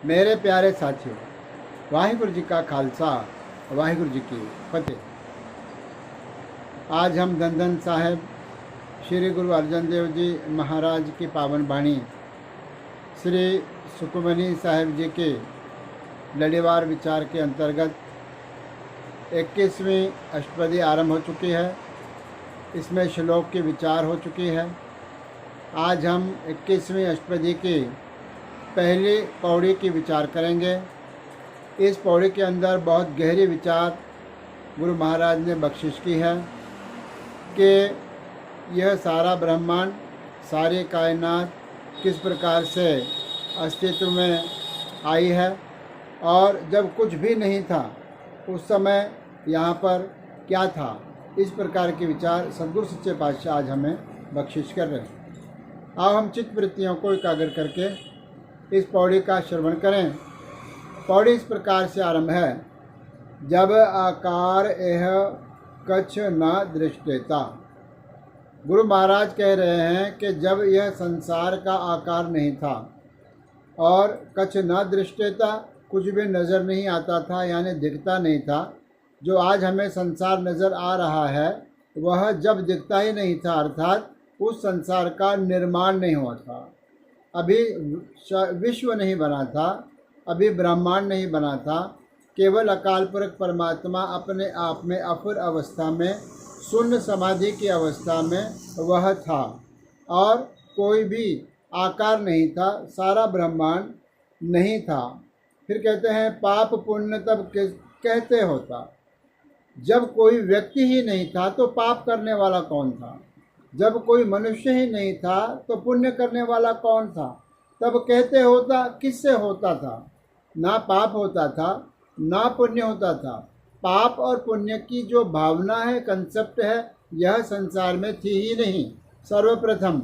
मेरे प्यारे साथियों, वाहिगुरु जी का खालसा, वाहिगुरु जी की फतेह। आज हम दंदन साहेब श्री गुरु अर्जन देव जी महाराज की पावन वाणी श्री सुखमनी साहेब जी के लड़ीवार विचार के अंतर्गत 21वीं अष्टपदी आरंभ हो चुकी है। इसमें श्लोक की विचार हो चुकी है। आज हम 21वीं अष्टपदी की पहली पौड़ी की विचार करेंगे। इस पौड़ी के अंदर बहुत गहरी विचार गुरु महाराज ने बख्शिश की है कि यह सारा ब्रह्मांड, सारी कायनात किस प्रकार से अस्तित्व में आई है और जब कुछ भी नहीं था उस समय यहाँ पर क्या था। इस प्रकार के विचार सद्गुरु सच्चे पातशाह आज हमें बख्शिश कर रहे हैं। आओ हम चित्त वृत्तियों को एकाग्र करके इस पौड़ी का श्रवण करें। पौड़ी इस प्रकार से आरंभ है। जब आकार एह कछ न दृष्टेता। गुरु महाराज कह रहे हैं कि जब यह संसार का आकार नहीं था और कछ न दृष्टेता, कुछ भी नज़र नहीं आता था, यानी दिखता नहीं था। जो आज हमें संसार नज़र आ रहा है वह जब दिखता ही नहीं था, अर्थात उस संसार का निर्माण नहीं हुआ था, अभी विश्व नहीं बना था, अभी ब्रह्मांड नहीं बना था। केवल अकाल पुरख परमात्मा अपने आप में अपुर अवस्था में, शून्य समाधि की अवस्था में वह था और कोई भी आकार नहीं था, सारा ब्रह्मांड नहीं था। फिर कहते हैं पाप पुण्य तब कहते होता। जब कोई व्यक्ति ही नहीं था तो पाप करने वाला कौन था? जब कोई मनुष्य ही नहीं था तो पुण्य करने वाला कौन था? तब कहते होता किससे होता था? ना पाप होता था ना पुण्य होता था। पाप और पुण्य की जो भावना है, कंसेप्ट है, यह संसार में थी ही नहीं। सर्वप्रथम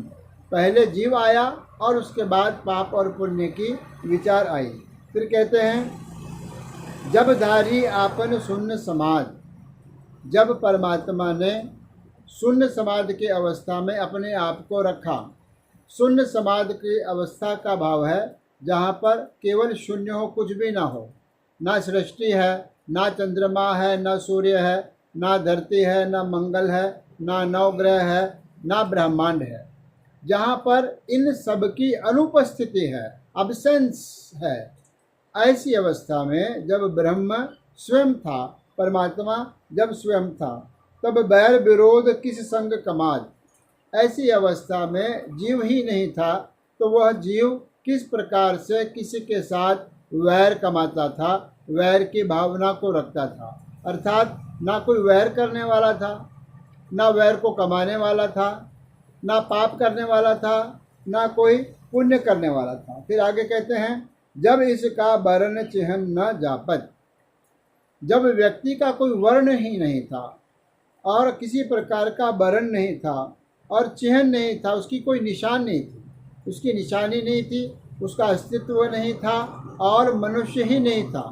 पहले जीव आया और उसके बाद पाप और पुण्य की विचार आई। फिर कहते हैं जब धारी आपन शून्य समाज। जब परमात्मा ने शून्य समाधि की अवस्था में अपने आप को रखा। शून्य समाधि की अवस्था का भाव है जहाँ पर केवल शून्य हो, कुछ भी ना हो, ना सृष्टि है, ना चंद्रमा है, ना सूर्य है, ना धरती है, ना मंगल है, ना नवग्रह है, ना ब्रह्मांड है। जहाँ पर इन सब की अनुपस्थिति है, अब्सेंस है। ऐसी अवस्था में जब ब्रह्म स्वयं था, परमात्मा जब स्वयं था, तब बैर विरोध किस संग कमाज। ऐसी अवस्था में जीव ही नहीं था तो वह जीव किस प्रकार से किसी के साथ वैर कमाता था, वैर की भावना को रखता था। अर्थात ना कोई वैर करने वाला था, ना वैर को कमाने वाला था, ना पाप करने वाला था, ना कोई पुण्य करने वाला था। फिर आगे कहते हैं जब इसका वर्ण चिन्ह न जापत। जब व्यक्ति का कोई वर्ण ही नहीं था और किसी प्रकार का वर्ण नहीं था और चिन्ह नहीं था, उसकी कोई निशान नहीं थी, उसकी निशानी नहीं थी, उसका अस्तित्व नहीं था और मनुष्य ही नहीं था।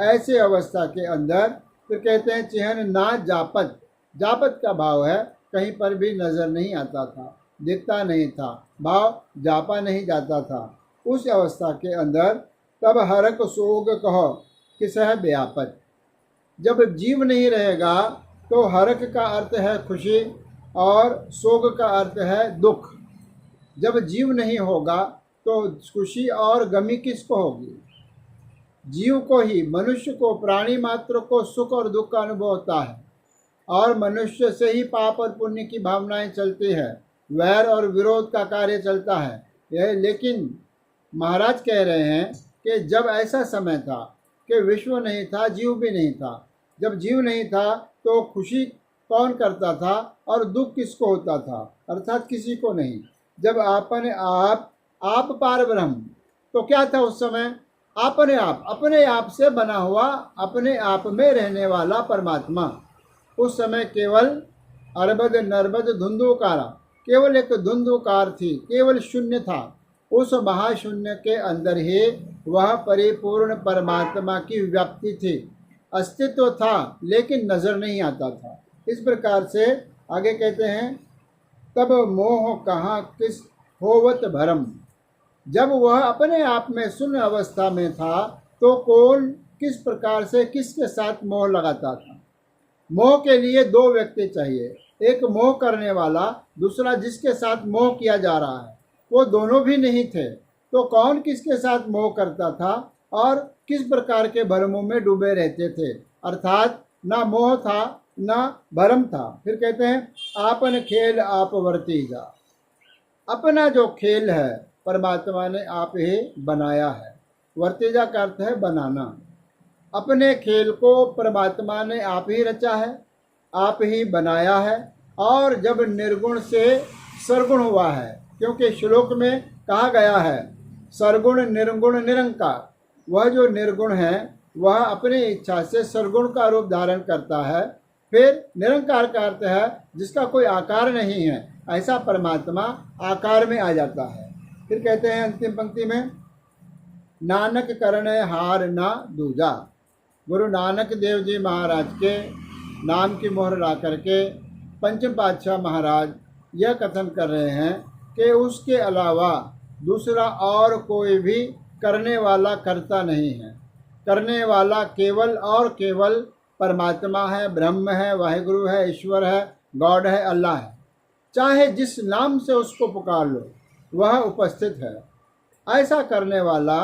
ऐसे अवस्था के अंदर फिर कहते हैं चिन्ह ना जापत। जापत का भाव है कहीं पर भी नज़र नहीं आता था, दिखता नहीं था, भाव जापा नहीं जाता था। उस अवस्था के अंदर तब हरक सोग कहो किस है व्यापत। जब जीव नहीं रहेगा तो हरक का अर्थ है खुशी और सोग का अर्थ है दुख। जब जीव नहीं होगा तो खुशी और गमी किसको होगी? जीव को ही, मनुष्य को, प्राणी मात्र को सुख और दुख का अनुभव होता है और मनुष्य से ही पाप और पुण्य की भावनाएं चलती है, वैर और विरोध का कार्य चलता है। यह लेकिन महाराज कह रहे हैं कि जब ऐसा समय था कि विश्व नहीं था, जीव भी नहीं था। जब जीव नहीं था तो खुशी कौन करता था और दुख किसको होता था? अर्थात किसी को नहीं। जब आप पार ब्रह्म, तो क्या था उस समय? अपने आप से बना हुआ, अपने आप में रहने वाला परमात्मा। उस समय केवल अरबद नरबद धुंधुकारा, केवल एक धुंधुकार थी, केवल शून्य था। उस महाशून्य के अंदर ही वह परिपूर्ण परमात्मा की व्याप्ति थी, अस्तित्व था, लेकिन नज़र नहीं आता था। इस प्रकार से आगे कहते हैं तब मोह कहाँ किस होवत भरम। जब वह अपने आप में शून्य अवस्था में था तो कौन किस प्रकार से किसके साथ मोह लगाता था। मोह के लिए दो व्यक्ति चाहिए, एक मोह करने वाला, दूसरा जिसके साथ मोह किया जा रहा है। वो दोनों भी नहीं थे तो कौन किसके साथ मोह करता था और किस प्रकार के भ्रमों में डूबे रहते थे। अर्थात ना मोह था ना भ्रम था। फिर कहते हैं आपन खेल आप वर्तीजा। अपना जो खेल है परमात्मा ने आप ही बनाया है। वर्तीजा का अर्थ है बनाना। अपने खेल को परमात्मा ने आप ही रचा है, आप ही बनाया है। और जब निर्गुण से सरगुण हुआ है, क्योंकि श्लोक में कहा गया है सरगुण निर्गुण निरंकार। वह जो निर्गुण है वह अपनी इच्छा से सरगुण का रूप धारण करता है। फिर निरंकार का अर्थ है जिसका कोई आकार नहीं है, ऐसा परमात्मा आकार में आ जाता है। फिर कहते हैं अंतिम पंक्ति में नानक करने हार ना दूजा। गुरु नानक देव जी महाराज के नाम की मोहर ला करके पंचम पातशाह महाराज यह कथन कर रहे हैं कि उसके अलावा दूसरा और कोई भी करने वाला करता नहीं है। करने वाला केवल और केवल परमात्मा है, ब्रह्म है, वाहिगुरु है, ईश्वर है, गॉड है, अल्लाह है। चाहे जिस नाम से उसको पुकार लो वह उपस्थित है। ऐसा करने वाला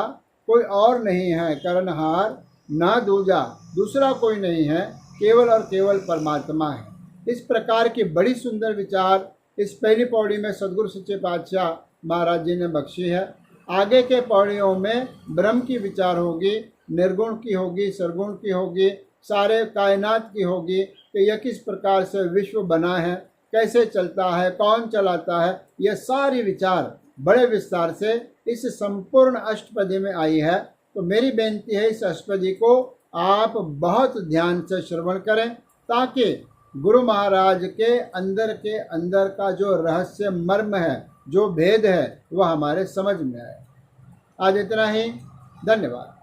कोई और नहीं है। करनहार ना दूजा, दूसरा कोई नहीं है, केवल और केवल परमात्मा है। इस प्रकार की बड़ी सुंदर विचार इस पहली पौड़ी में सदगुरु सच्चे पातशाह महाराज जी ने बख्शी है। आगे के पौड़ियों में ब्रह्म की विचार होगी, निर्गुण की होगी, सरगुण की होगी, सारे कायनात की होगी कि यह किस प्रकार से विश्व बना है, कैसे चलता है, कौन चलाता है। यह सारी विचार बड़े विस्तार से इस संपूर्ण अष्टपदी में आई है। तो मेरी बेनती है इस अष्टपदी को आप बहुत ध्यान से श्रवण करें ताकि गुरु महाराज के अंदर का जो रहस्य मर्म है, जो भेद है, वह हमारे समझ में आए। आज इतना ही। धन्यवाद।